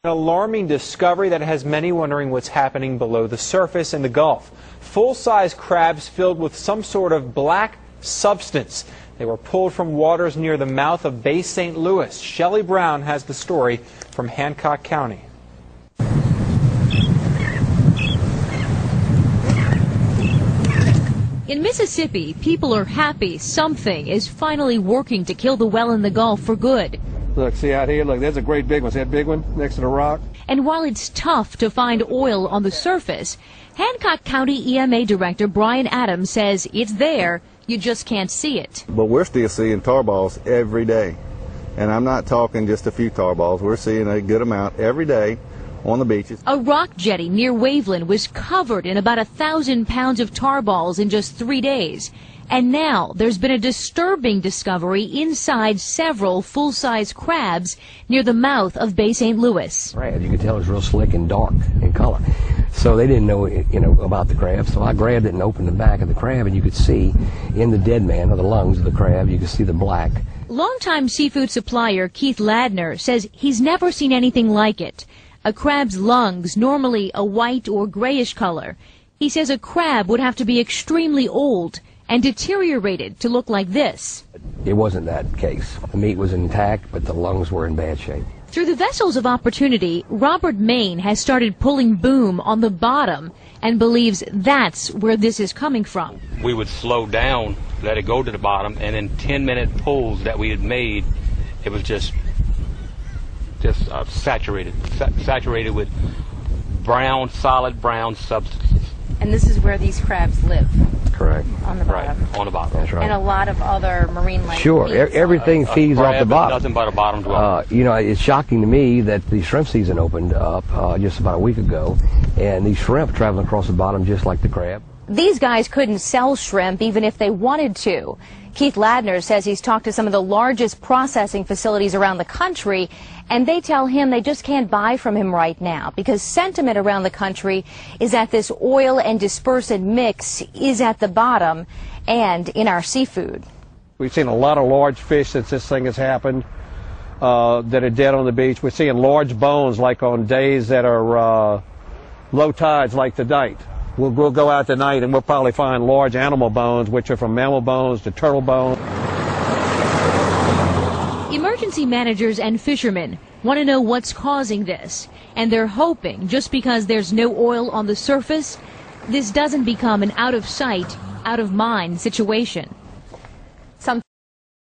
An alarming discovery that has many wondering what's happening below the surface in the Gulf. Full-size crabs filled with some sort of black substance. They were pulled from waters near the mouth of Bay St. Louis. Shelley Brown has the story from Hancock County. In Mississippi, people are happy something is finally working to kill the well in the Gulf for good. Look, see out here, look, there's a great big one. See that big one next to the rock? And while it's tough to find oil on the surface, Hancock County EMA Director Brian Adams says it's there, you just can't see it. But we're still seeing tar balls every day. And I'm not talking just a few tar balls. We're seeing a good amount every day on the beaches. A rock jetty near Waveland was covered in about 1,000 pounds of tar balls in just 3 days. And now there's been a disturbing discovery inside several full-size crabs near the mouth of Bay St. Louis. Crab, you could tell it was real slick and dark in color. So they didn't know, about the crab. So I grabbed it and opened the back of the crab, and you could see in the dead man, or the lungs of the crab, you could see the black. Longtime seafood supplier Keith Ladner says he's never seen anything like it. A crab's lungs, normally a white or grayish color. He says a crab would have to be extremely old and deteriorated to look like this. It wasn't that case. The meat was intact, but the lungs were in bad shape. Through the Vessels of Opportunity, Robert Main has started pulling boom on the bottom and believes that's where this is coming from. We would slow down, let it go to the bottom, and in 10-minute pulls that we had made, it was just saturated with brown, solid brown substances. And this is where these crabs live? Correct. On the bottom? Right, on the bottom. That's right. And a lot of other marine life. Sure, everything feeds off the bottom. Nothing but a bottom dweller. It's shocking to me that the shrimp season opened up just about a week ago, and these shrimp traveling across the bottom just like the crab. These guys couldn't sell shrimp even if they wanted to. Keith Ladner says he's talked to some of the largest processing facilities around the country, and they tell him they just can't buy from him right now because sentiment around the country is that this oil and dispersant mix is at the bottom and in our seafood. We've seen a lot of large fish since this thing has happened that are dead on the beach. We're seeing large bones like on days that are low tides like tonight. We'll go out tonight and we'll probably find large animal bones, which are from mammal bones to turtle bones. Emergency managers and fishermen want to know what's causing this, and they're hoping just because there's no oil on the surface, this doesn't become an out of sight, out of mind situation.